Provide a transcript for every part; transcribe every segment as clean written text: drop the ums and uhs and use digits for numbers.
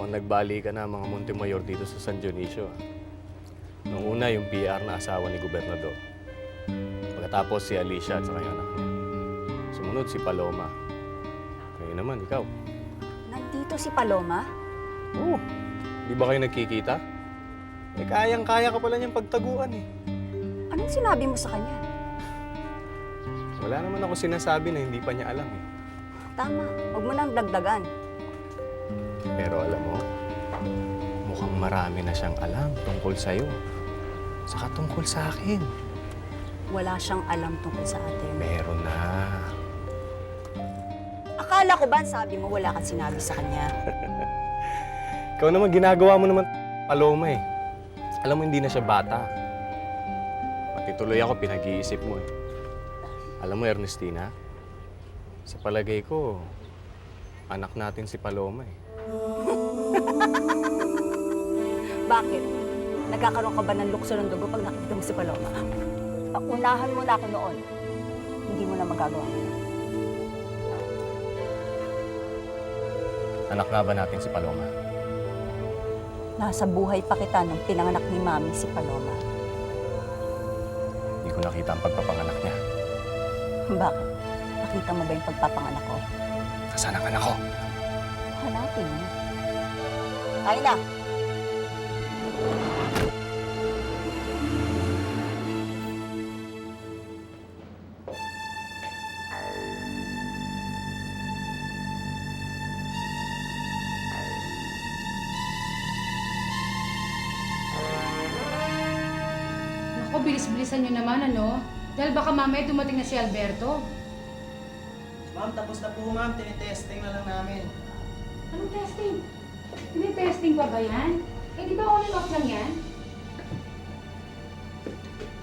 Mukhang nagbali ka na mga Montemayor dito sa San Dionisio. Nung una, yung PR na asawa ni Gobernador. Pagkatapos si Alicia at saka yung anak niya. Sumunod si Paloma. Ngayon naman, ikaw. Nandito si Paloma? Oo. Di ba kayo nagkikita? Eh, kayang-kaya ka pala niyang pagtaguan eh. Anong sinabi mo sa kanya? Wala naman ako sinasabi na hindi pa niya alam eh. Tama, huwag mo nang dagdagan. Pero alam mo, mukhang marami na siyang alam tungkol sa'yo. Saka tungkol sa akin. Wala siyang alam tungkol sa atin. Meron na. Akala ko ba sabi mo wala kang sinabi sa kanya? Ikaw naman, ginagawa mo naman Paloma eh. Alam mo, hindi na siya bata. Pati tuloy ako, pinag-iisip mo eh. Alam mo, Ernestina, sa palagay ko, anak natin si Paloma eh. Bakit? Nagkakaroon ka ba ng lukso ng dugo pag nakikita mo si Paloma? Unahan mo na ako noon. Hindi mo na magagawa. Anak nga ba natin si Paloma? Nasa buhay pa kita nung pinanganak ni Mami si Paloma. Hindi ko nakita ang pagpapanganak niya. Bakit? Nakita mo ba yung pagpapanganak ko? Nasaan ang anak ko? Hanapin mo. Kayla! Naku, bilis-bilisan nyo naman, ano? Dahil baka mamaya dumating na si Alberto. Ma'am, tapos na po ma'am. Tinitesting na lang namin. Anong testing? Tini-testing pa ba yan? Eh, di ba on and off lang yan?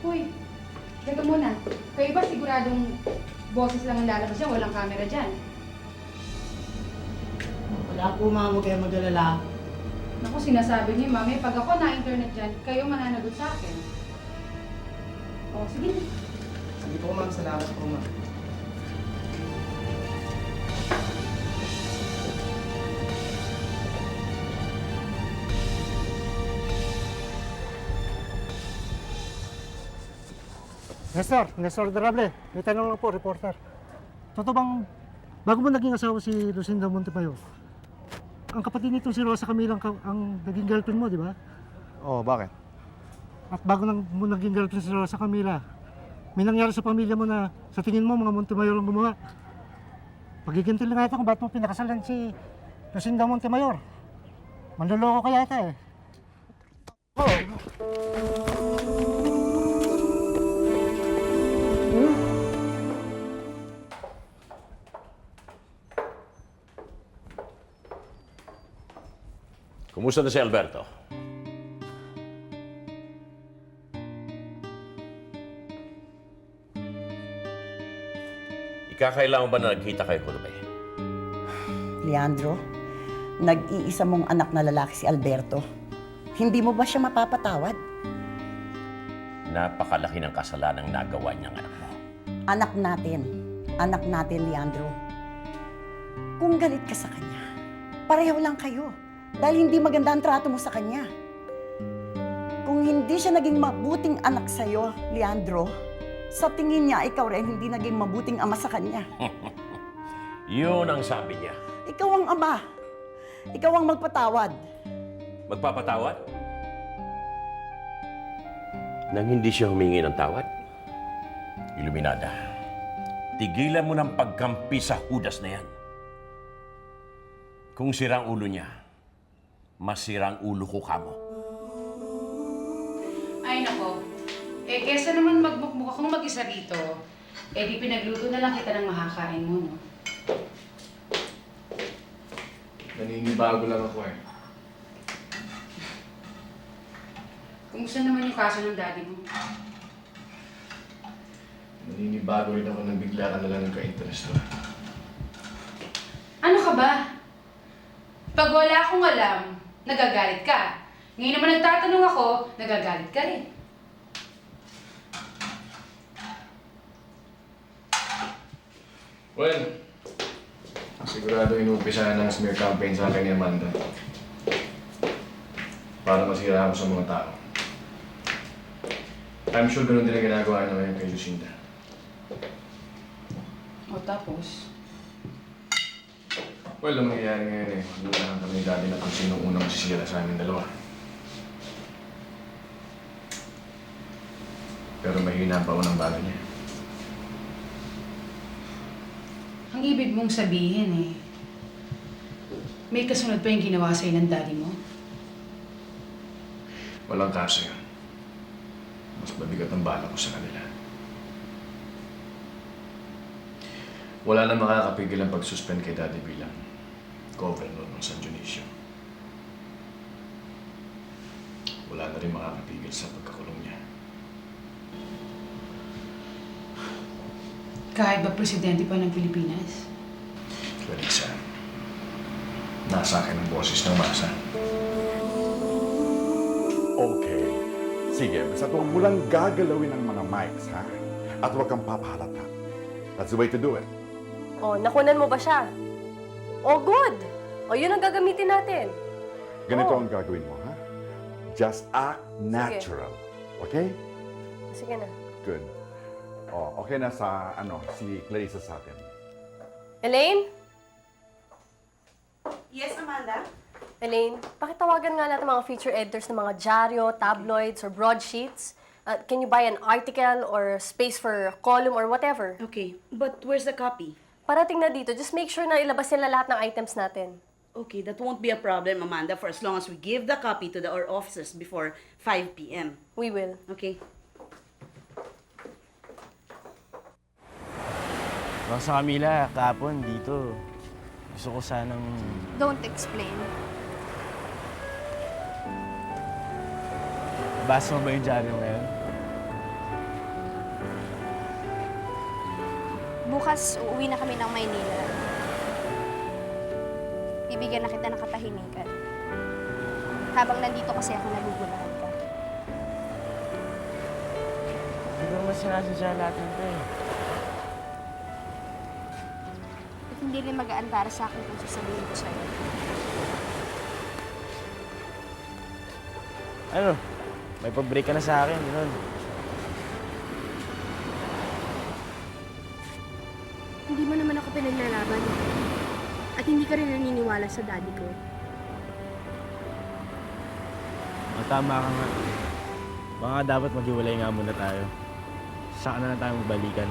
Hoy, teka muna. Kayo ba siguradong boses lang ang lalabas yan? Walang camera dyan. Wala po ma'am, huwag kayo mag-alala. Naku, sinasabi niyo, mami, pag ako na-internet dyan, kayo mananagot sa akin. O, sige na. Sige po ma'am, salamat po ma'am. Nestor Durable. May tanong lang po, reporter. Totoo bang, bago mo naging asawa si Lucinda Montemayor, ang kapatid nito si Rosa Camila ang naging girlfriend mo, di ba? Oo, bakit? At bago mo naging girlfriend si Rosa Camila, may nangyari sa pamilya mo na sa tingin mo mga Montemayor ang gumawa. Pagigintil na nga ito kung ba't mo pinakasalan si Lucinda Montemayor. Manloloko ka yata eh. Kumusta na si Alberto? Ikakailangan ba na nagkita kayo kagabi? Leandro, nag-iisa mong anak na lalaki si Alberto. Hindi mo ba siya mapapatawad? Napakalaki ng kasalanang nagawa niyang anak mo. Anak natin, Leandro. Kung galit ka sa kanya, pareho lang kayo. Dahil hindi maganda ang trato mo sa kanya. Kung hindi siya naging mabuting anak sa'yo, Leandro, sa tingin niya, ikaw rin hindi naging mabuting ama sa kanya. Yun ang sabi niya. Ikaw ang ama. Ikaw ang magpatawad. Magpapatawad? Nang hindi siya humingi ng tawad? Iluminada, tigilan mo ng pagkampi sa Judas na yan. Kung sirang ulo niya, masirang ulo ko kamo. Ay, nako. Eh, kesa naman magmukmuk akong mag-isa rito, eh di pinagluto na lang kita ng makakain mo, no? Naninibago lang ako eh. Kumusta naman yung kaso ng daddy mo? Naninibago rin ako nang bigla ka na lang nagka-interest doon. Ano ka ba? Pag wala akong alam, nagagalit ka. Ngayon naman nagtatanong ako, nagagalit ka rin. Well, sigurado inuumpisa na ng smear campaign sa akin ni Amanda. para masira ako sa mga tao. I'm sure ganun din ang ginagawa niya ngayon kay Lucinda. O tapos? Well, ang mangyayari ngayon eh, maglunahan kami ni Daddy na kung sino unang masisira sa amin dalawa. Pero mahina pa unang bala niya. Ang ibig mong sabihin eh, may kasunod pa yung ginawa sa'yo ng daddy mo? Walang kaso yun. Mas mabigat ang bala ko sa kanila. Wala na makakapigil ang pag-suspend kay Daddy bilang governor ng San Dionisio. Wala na rin makakapigil sa pagkakulong niya. Kahit ba presidente pa ng Pilipinas? Clarissa, nasa akin ang boses ng masa. Okay. Sige, basta huwag mo lang gagalawin ang mga mics, ha? At huwag kang papahalata. That's the way to do it. Oh, nakunan mo ba siya? Oh, good! O, yun ang gagamitin natin. Ganito Oh. ang gagawin mo, ha? Just act natural. Okay? Sige na. Good. Oh, okay na sa, si Clarissa sa atin. Elaine? Yes, Amanda? Elaine, pakitawagan nga natin mga feature editors ng mga dyaryo, tabloids, or broadsheets. Can you buy an article or space for a column or whatever? Okay, but where's the copy? Parating na dito, just make sure na ilabas nila lahat ng items natin. Okay, that won't be a problem, Amanda, for as long as we give the copy to our officers before 5 p.m. We will. Okay? Sa Camila, kahapon dito. Gusto ko sanang... Don't explain. Basa mo ba yung dyaryo ngayon? Bukas, uuwi na kami ng Maynila. Bibigyan na kita ng katahimikan. Habang nandito kasi ako, nagugulahan ka. Hindi ko naman sinasadya lahat nito eh. At hindi rin magaan para sa akin kung sasabihin ko sa'yo. Ano? May pag-break ka na sa akin, gano'n. Hindi mo naman ako pinaglalaban. At hindi ka rin naniniwala sa daddy ko. Tama ka nga. Baka dapat maghiwalay nga muna tayo. Saka na lang tayo magbalikan.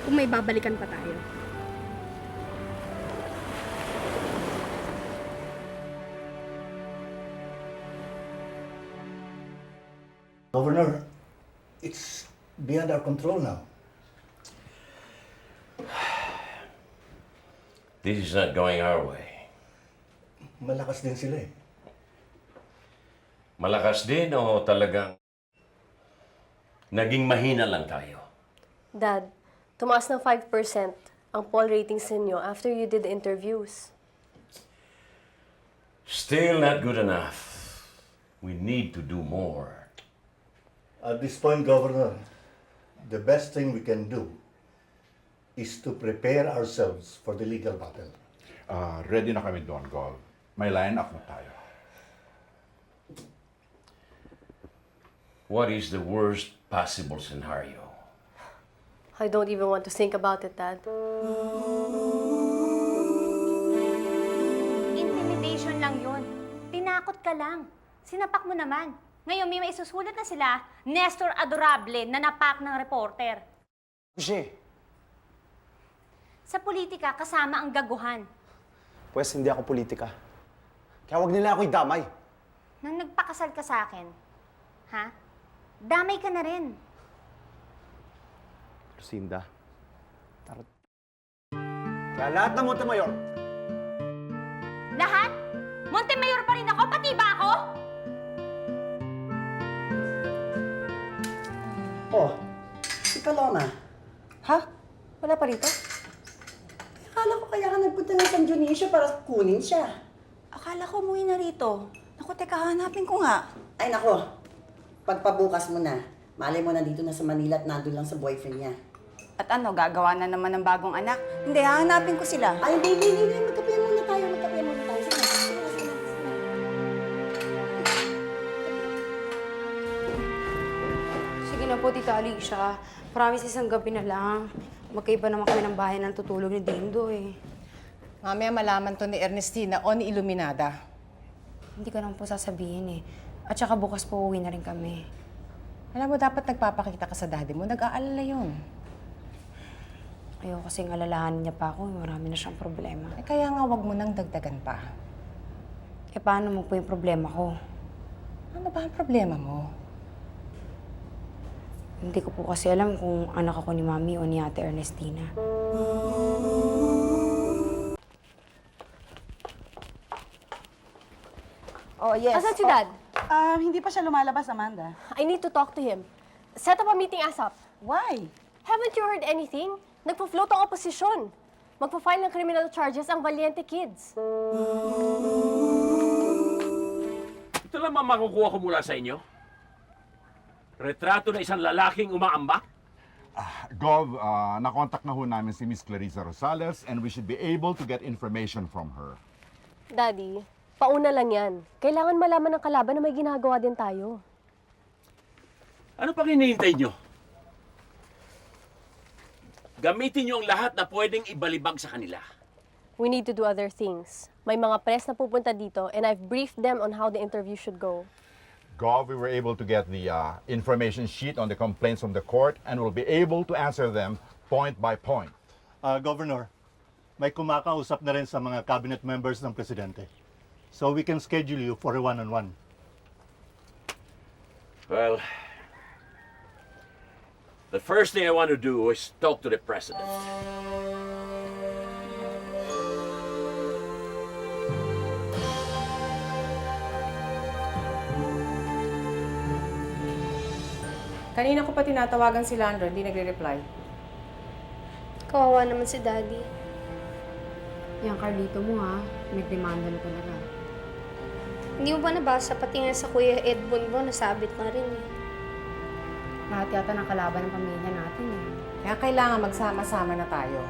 Kung may babalikan pa tayo. Governor, it's beyond our control now. This is not going our way. Malakas din sila eh. Malakas din o talagang naging mahina lang tayo? Dad, tumaas ng 5% ang poll ratings ninyo after you did the interviews. Still not good enough. We need to do more. At this point, Governor, the best thing we can do is to prepare ourselves for the legal battle. Ready na kami doon, Gol. May line-up na tayo. What is the worst possible scenario? I don't even want to think about it, Dad. Intimidation lang yun. Tinakot ka lang. Sinapak mo naman. Ngayon may maisusulat na sila, Nestor Adorable na napak ng reporter. Kasi, Sa politika, kasama ang gaguhan. pwes hindi ako politika. Kaya wag nila ako idamay. Nang nagpakasal ka sa akin, ha? Damay ka na rin. Lucinda, kaya lahat ng Montemayor, Lahat? Montemayor pa rin ako, pati ba ako? Oh, si Paloma. Ha? Wala pa rito? Akala ko kaya ka nagpunta ng San Dionisio para kunin siya. Akala ko umuwi na rito. Naku, teka, hanapin ko nga. Ay nako, pagpabukas mo na. Malay mo na dito na sa Manila at nandun lang sa boyfriend niya. At ano, gagawa na naman ng bagong anak? Hindi, hahanapin ko sila. Ay, hindi. Magkape muna tayo. Sige. po, Tita Alicia. Promise isang gabi na lang. Magkaiba naman kami ng bahay ng tutulog ni Dindo eh. Mamaya malaman to ni Ernestina o ni Iluminada. Hindi ko naman po sasabihin eh. At saka bukas po uwi na rin kami. Alam mo, dapat nagpapakita ka sa daddy mo. Nag-aalala yun. Ayoko kasing alalahanin niya pa ako. Marami na siyang problema. Eh, kaya nga wag mo nang dagdagan pa. Eh, paano mo po yung problema ko? Ano ba ang problema mo? Hindi ko po kasi alam kung anak ako ni Mami o ni Ate Ernestina. Oh, yes. Asan si Dad? Hindi pa siya lumalabas, Amanda. I need to talk to him. Set up a meeting ASAP. Why? Haven't you heard anything? Nagpo-float ang oposisyon. Magpo-file ng criminal charges ang Valiente Kids. Ito lang ang makukuha ko mula sa inyo. Retrato na isang lalaking umaambak. Gov, nakontak na ho namin si Miss Clarissa Rosales and we should be able to get information from her. Daddy, pauna lang yan. Kailangan malaman ng kalaban na may ginagawa din tayo. Ano pang hinihintay nyo? Gamitin nyo ang lahat na pwedeng ibalibag sa kanila. We need to do other things. May mga press na pupunta dito and I've briefed them on how the interview should go. Gov, we were able to get the information sheet on the complaints from the court and we'll be able to answer them point by point. Governor, may kumakausap na rin sa mga cabinet members ng presidente. So we can schedule you for a one-on-one. Well, the first thing I want to do is talk to the president. Kanina ko pa tinatawagan si Landro, hindi nagre-reply. Kawawa naman si Daddy. Yan, Carlito mo ha. Nagdemanda na talaga. Hindi mo ba nabasa pati nga sa Kuya Edmond mo, nasabit na rin eh. Lahat yata ng kalaban ng pamilya natin eh. Kaya kailangan magsama-sama na tayo.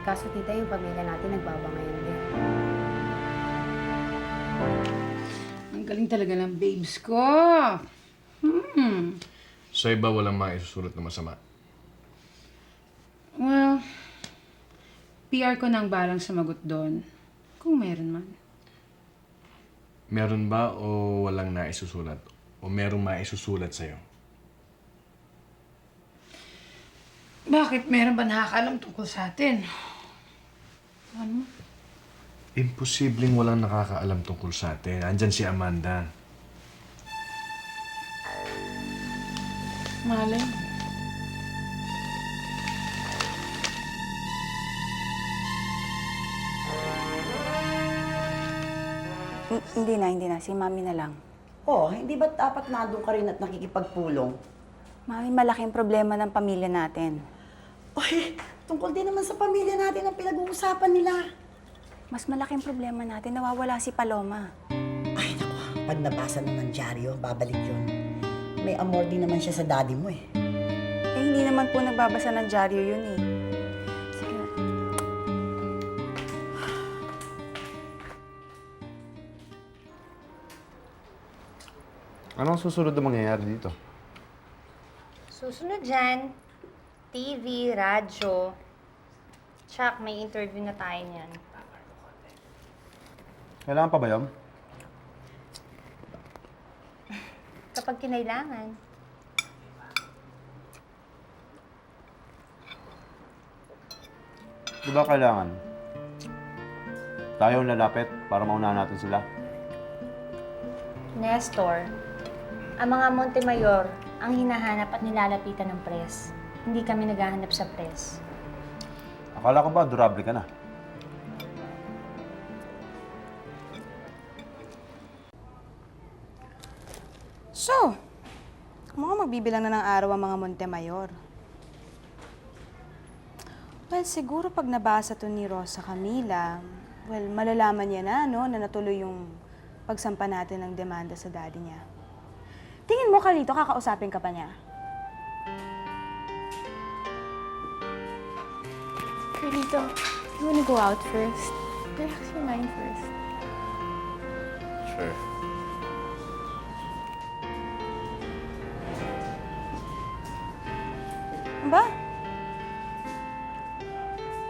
Kaso tita, yung pamilya natin nagbabangayan din. Ang galing talaga ng babes ko. Sa iba, walang maisusulat na masama. Well, PR ko nang balang sumagot doon. Kung meron man. Meron ba o walang naisusulat? O merong maisusulat sa'yo? Bakit? Meron ba nakakaalam tungkol sa atin? Ano? Imposibleng walang nakakaalam tungkol sa atin. Andyan si Amanda. Malay. Hindi na. Si Mami na lang. Oh, hindi ba dapat nandun ka rin at nakikipagpulong? Mami, malaking problema ng pamilya natin. Oy, tungkol din naman sa pamilya natin ang pinag-uusapan nila. Mas malaking problema natin, nawawala si Paloma. Ay, naku, pag nabasa mo ng dyaryo, babalik yun. May amor din naman siya sa daddy mo eh. Eh, hindi naman po nagbabasa ng dyaryo yun eh. Sige na. Anong susunod na mangyayari dito? Susunod dyan, TV, radyo. Chuck, may interview na tayo niyan. Kailangan pa ba yun? Kapag kinailangan. Di ba kailangan? Tayo ang lalapit para maunahan natin sila. Nestor, ang mga Montemayor ang hinahanap at nilalapitan ng press. Hindi kami naghahanap sa press. Akala ko ba durable ka na? So, mukhang magbibilang na ng araw ang mga Montemayor. Well, siguro pag nabasa to ni Rosa Camila, well, malalaman niya na, no, na natuloy yung pagsampa natin ng demanda sa daddy niya. Tingin mo, Carlito, kakausapin ka pa niya? Carlito, you wanna go out first? Relax your mind first. Sure. Ba?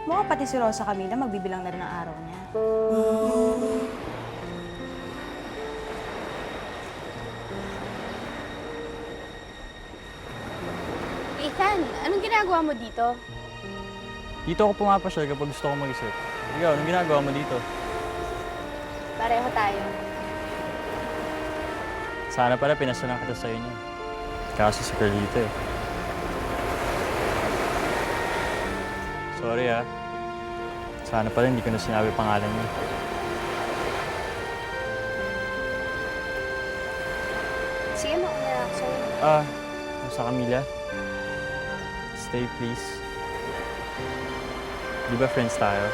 Mukhang pati si Rosa Camila magbibilang na rin ang araw niya. Ethan, anong ginagawa mo dito? Dito ako pumapasyal kapag gusto ko mag-isip. Ikaw, anong ginagawa mo dito? Pareho tayo. Sana pala pinasyalan kita sa inyo. Kaso si Carlito eh. Sorry ah. Sana pala hindi ko na sinabi pangalan niya. Sige, mauna ako sa'yo. Sa Camila. Stay please. Di ba friends tayo?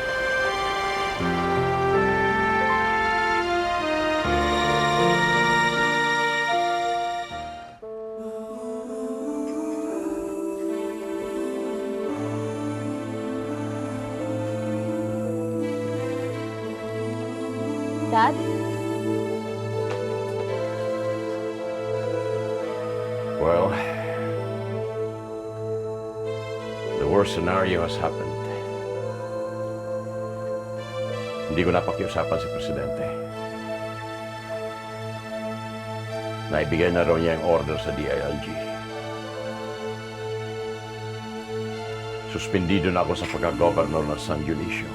Dad? Well, the worst scenario has happened. Hindi ko napakiusapan si Presidente. Naibigay na raw niya yung order sa DILG. Suspendido na ako sa pagka-governor ng San Dionisio.